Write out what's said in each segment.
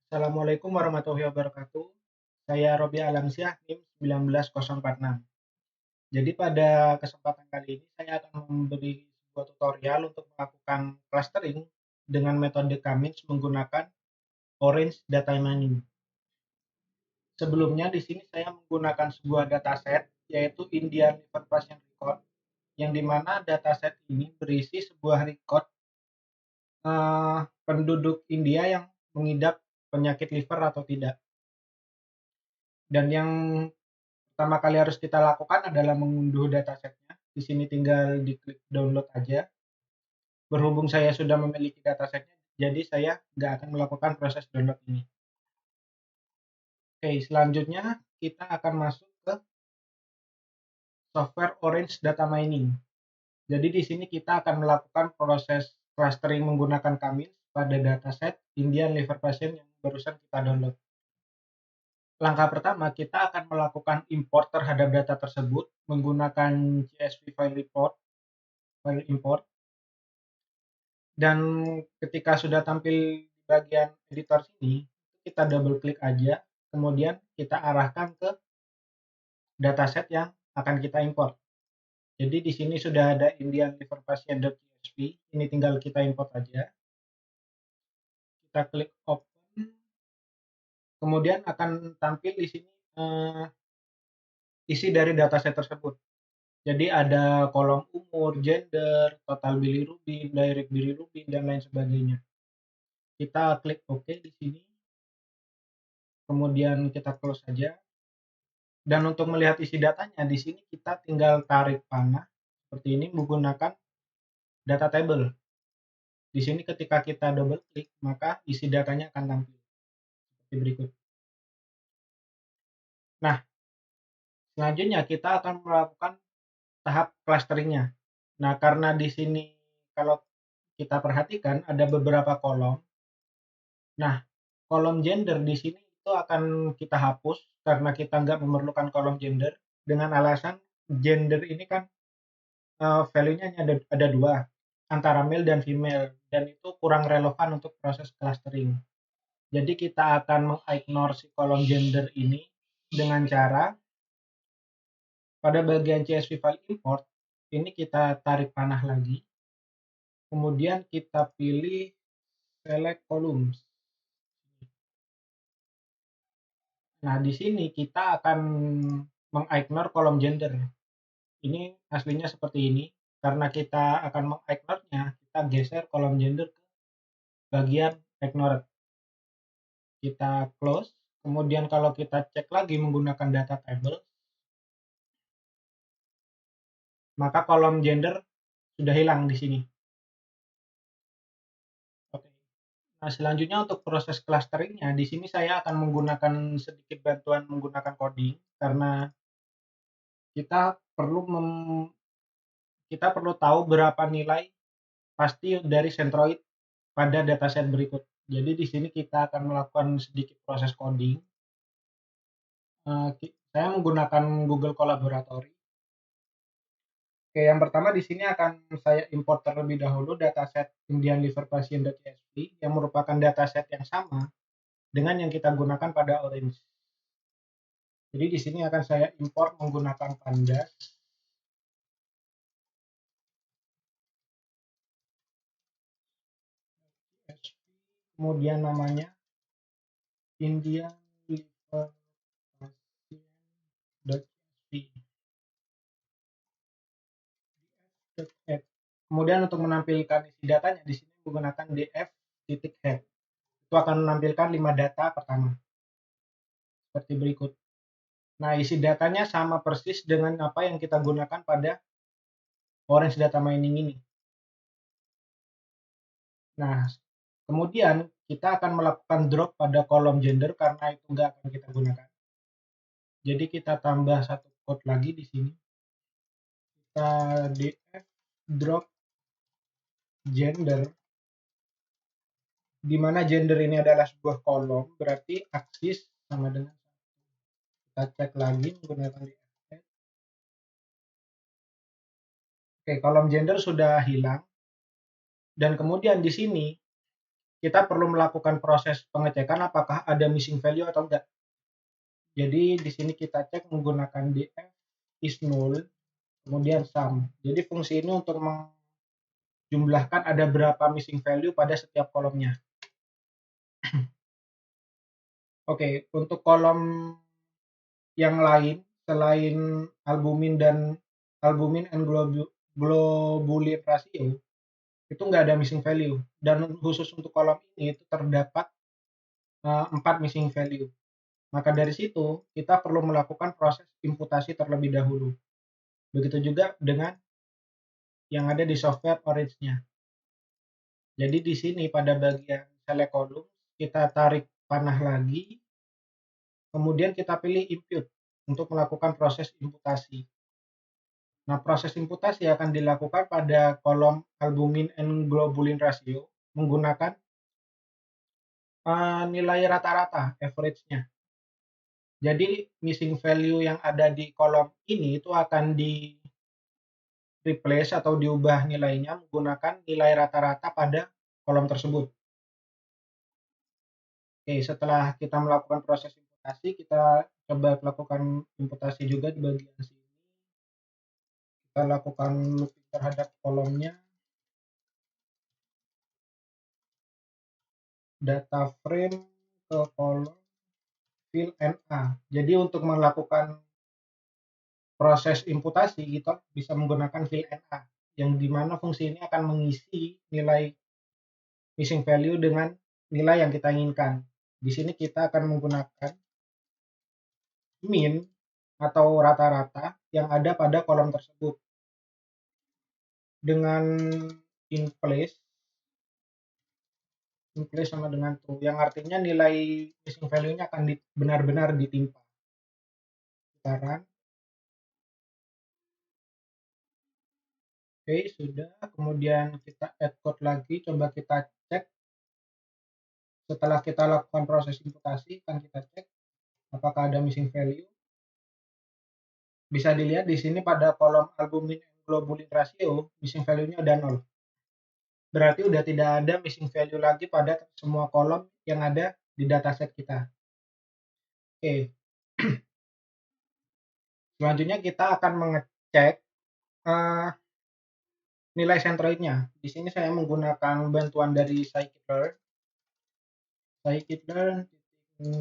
Assalamualaikum warahmatullahi wabarakatuh. Saya Robi Alamsyah, NIM 19046. Jadi pada kesempatan kali ini saya akan memberi sebuah tutorial untuk melakukan clustering dengan metode K-means menggunakan Orange Data Mining. Sebelumnya di sini saya menggunakan sebuah dataset yaitu Indian Liver Patient Record, yang dimana dataset ini berisi sebuah record penduduk India yang mengidap penyakit liver atau tidak. Dan yang pertama kali harus kita lakukan adalah mengunduh datasetnya. Di sini tinggal diklik download aja. Berhubung saya sudah memiliki datasetnya, jadi saya nggak akan melakukan proses download ini. Oke, selanjutnya kita akan masuk ke software Orange Data Mining. Jadi di sini kita akan melakukan proses clustering menggunakan K-means pada dataset Indian Liver Patient yang barusan kita download. Langkah pertama, kita akan melakukan import terhadap data tersebut menggunakan CSV file import. Dan ketika sudah tampil di bagian editor sini, kita double klik aja, kemudian kita arahkan ke dataset yang akan kita import. Jadi di sini sudah ada Indian Liver Patient.csv, ini tinggal kita import aja. Kita klik open, kemudian akan tampil di sini isi dari dataset tersebut. Jadi ada kolom umur, gender, total bilirubin, direct bilirubin, dan lain sebagainya. Kita klik OK di sini, kemudian kita close saja. Dan untuk melihat isi datanya, di sini kita tinggal tarik panah seperti ini menggunakan data table. Di sini ketika kita double klik, maka isi datanya akan tampil seperti berikut. Nah, selanjutnya kita akan melakukan tahap clusteringnya. Nah, karena di sini kalau kita perhatikan ada beberapa kolom. Nah, kolom gender di sini itu akan kita hapus karena kita nggak memerlukan kolom gender dengan alasan gender ini kan value-nya hanya ada dua, antara male dan female, dan itu kurang relevan untuk proses clustering. Jadi kita akan mengignore si kolom gender ini dengan cara pada bagian CSV file import ini kita tarik panah lagi, kemudian kita pilih select columns. Nah, di sini kita akan mengignore kolom gender. Ini aslinya seperti ini. Karena kita akan mengignore-nya, kita geser kolom gender ke bagian ignored. Kita close, kemudian kalau kita cek lagi menggunakan data table, maka kolom gender sudah hilang di sini. Oke. Nah, selanjutnya untuk proses clusteringnya, di sini saya akan menggunakan sedikit bantuan menggunakan coding karena kita perlu kita perlu tahu berapa nilai pasti dari centroid pada dataset berikut. Jadi di sini kita akan melakukan sedikit proses coding. Saya menggunakan Google Colaboratory. Oke, yang pertama di sini akan saya import terlebih dahulu dataset Indian Liver Patient.csv yang merupakan dataset yang sama dengan yang kita gunakan pada Orange. Jadi di sini akan saya import menggunakan Pandas. Kemudian namanya Indian Liver Patient.csv. Kemudian untuk menampilkan isi datanya di sini menggunakan df.head. Itu akan menampilkan 5 data pertama. Seperti berikut. Nah, isi datanya sama persis dengan apa yang kita gunakan pada Orange Data Mining ini. Nah, kemudian kita akan melakukan drop pada kolom gender karena itu nggak akan kita gunakan. Jadi kita tambah satu code lagi di sini. Kita df drop gender, di mana gender ini adalah sebuah kolom, berarti aksis sama dengan kita cek lagi menggunakan df. Oke, kolom gender sudah hilang. Dan kemudian di sini kita perlu melakukan proses pengecekan apakah ada missing value atau enggak. Jadi di sini kita cek menggunakan df is null, kemudian sum. Jadi fungsi ini untuk menjumlahkan ada berapa missing value pada setiap kolomnya. Oke, untuk kolom yang lain selain albumin and globulin ratio itu nggak ada missing value, dan khusus untuk kolom ini itu terdapat 4 missing value. Maka dari situ kita perlu melakukan proses imputasi terlebih dahulu. Begitu juga dengan yang ada di software Orange-nya. Jadi di sini pada bagian select column kita tarik panah lagi, kemudian kita pilih input untuk melakukan proses imputasi. Nah, proses imputasi akan dilakukan pada kolom albumin and globulin ratio menggunakan nilai rata-rata average-nya. Jadi missing value yang ada di kolom ini itu akan di replace atau diubah nilainya menggunakan nilai rata-rata pada kolom tersebut. Oke, setelah kita melakukan proses imputasi, kita coba lakukan imputasi juga di bagian sini. Kita lakukan looping terhadap kolomnya, data frame ke kolom fill NA. Jadi untuk melakukan proses imputasi kita bisa menggunakan fill NA, yang dimana fungsi ini akan mengisi nilai missing value dengan nilai yang kita inginkan. Di sini kita akan menggunakan min atau rata-rata yang ada pada kolom tersebut dengan in place sama dengan true, yang artinya nilai missing value-nya akan benar-benar ditimpa. Sekarang oke, sudah. Kemudian kita add code lagi, coba kita cek. Setelah kita lakukan proses imputasi, kan kita cek apakah ada missing value. Bisa dilihat di sini pada kolom albumin and globulin ratio, missing value-nya udah 0. Berarti udah tidak ada missing value lagi pada semua kolom yang ada di dataset kita. Oke. Selanjutnya kita akan mengecek nilai centroidnya. Di sini saya menggunakan bantuan dari scikit-learn. Scikit-learn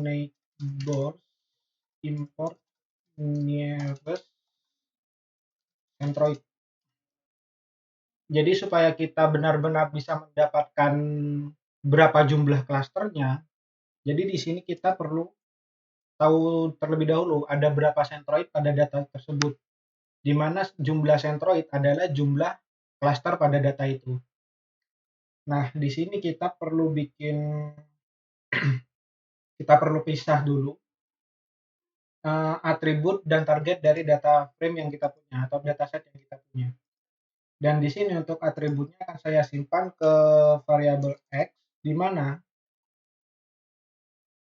neighbors import nearest centroid. Jadi supaya kita benar-benar bisa mendapatkan berapa jumlah klasternya, jadi di sini kita perlu tahu terlebih dahulu ada berapa centroid pada data tersebut, di mana jumlah centroid adalah jumlah klaster pada data itu. Nah, di sini kita perlu pisah dulu atribut dan target dari data frame yang kita punya atau dataset yang kita punya. Dan di sini untuk atributnya akan saya simpan ke variabel x, di mana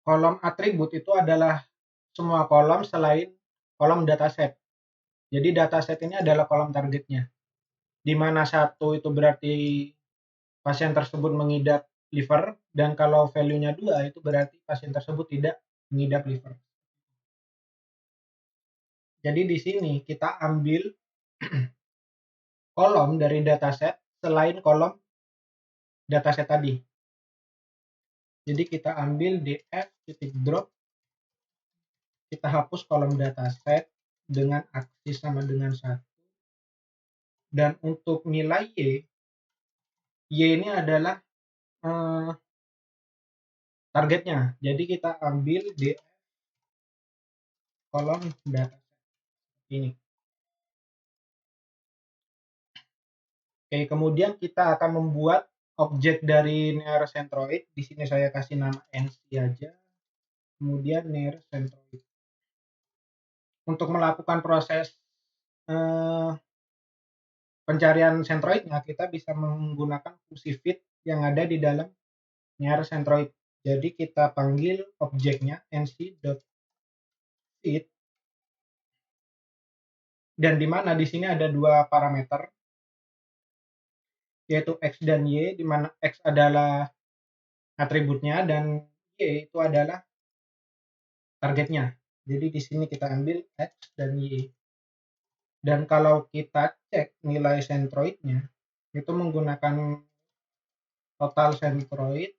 kolom atribut itu adalah semua kolom selain kolom dataset. Jadi dataset ini adalah kolom targetnya, di mana 1 itu berarti pasien tersebut mengidap liver, dan kalau value-nya 2 itu berarti pasien tersebut tidak mengidap liver. Jadi di sini kita ambil kolom dari dataset selain kolom dataset tadi. Jadi kita ambil df.drop, kita hapus kolom dataset dengan aksi sama dengan 1. Dan untuk nilai y ini adalah targetnya. Jadi kita ambil df kolom dataset ini. Oke, kemudian kita akan membuat objek dari nearest centroid. Di sini saya kasih nama nc aja. Kemudian nearest centroid. Untuk melakukan proses pencarian centroidnya, kita bisa menggunakan fungsi fit yang ada di dalam nearest centroid. Jadi kita panggil objeknya nc.fit, dan di mana di sini ada 2 parameter, yaitu x dan y, di mana x adalah atributnya, dan Y itu adalah targetnya. Jadi di sini kita ambil X dan Y. Dan kalau kita cek nilai sentroidnya, itu menggunakan total sentroid,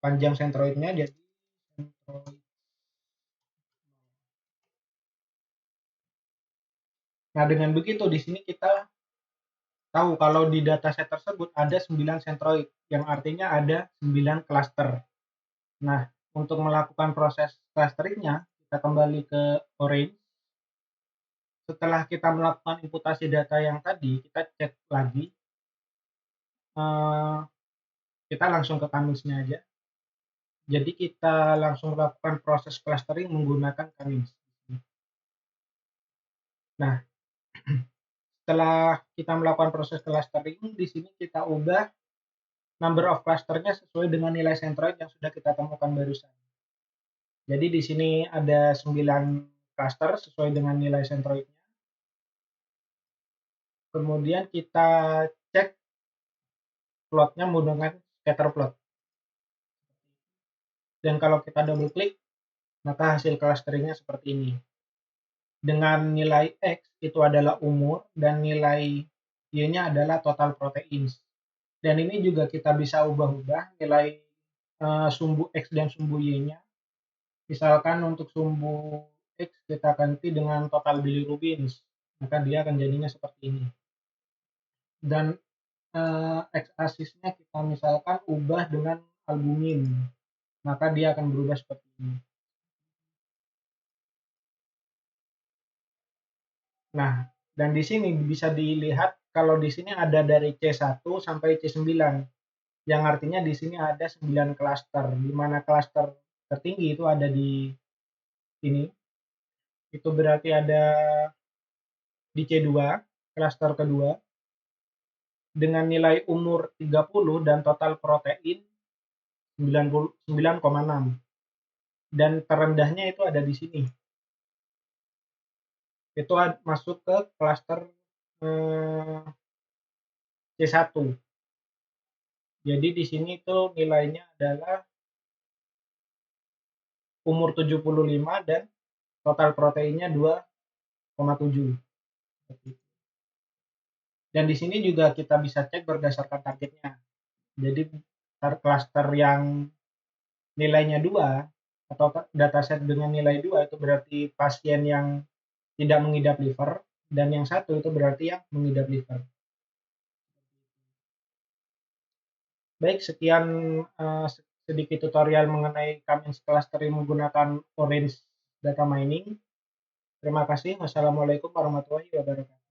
panjang sentroidnya jadi sentroid. Nah, dengan begitu di sini kita tahu kalau di dataset tersebut ada 9 sentroid, yang artinya ada 9 cluster. Nah, untuk melakukan proses clusteringnya, kita kembali ke Orange. Setelah kita melakukan imputasi data yang tadi, kita cek lagi, eh, kita langsung ke Kaminsnya aja. Jadi kita langsung melakukan proses clustering menggunakan Kamins. Nah, setelah kita melakukan proses clustering, di sini kita ubah number of clusternya sesuai dengan nilai sentroid yang sudah kita temukan barusan. Jadi di sini ada 9 cluster sesuai dengan nilai sentroidnya. Kemudian kita cek plotnya menggunakan scatter plot. Dan kalau kita double klik, maka hasil clusteringnya seperti ini. Dengan nilai X itu adalah umur dan nilai Y-nya adalah total protein. Dan ini juga kita bisa ubah-ubah nilai sumbu X dan sumbu Y-nya. Misalkan untuk sumbu X kita ganti dengan total bilirubin, maka dia akan jadinya seperti ini. Dan X-aksisnya kita misalkan ubah dengan albumin, maka dia akan berubah seperti ini. Nah, dan di sini bisa dilihat kalau di sini ada dari C1 sampai C9, yang artinya di sini ada 9 klaster, di mana klaster tertinggi itu ada di sini. Itu berarti ada di C2, klaster kedua, dengan nilai umur 30 dan total protein 99,6. Dan terendahnya itu ada di sini. Itu masuk ke klaster C1. Jadi di sini itu nilainya adalah umur 75 dan total proteinnya 2,7. Dan di sini juga kita bisa cek berdasarkan targetnya. Jadi klaster yang nilainya 2 atau dataset dengan nilai 2 itu berarti pasien yang tidak mengidap liver, dan yang satu itu berarti yang mengidap liver. Baik, sekian sedikit tutorial mengenai Cummins clustering menggunakan Orange Data Mining. Terima kasih. Wassalamualaikum warahmatullahi wabarakatuh.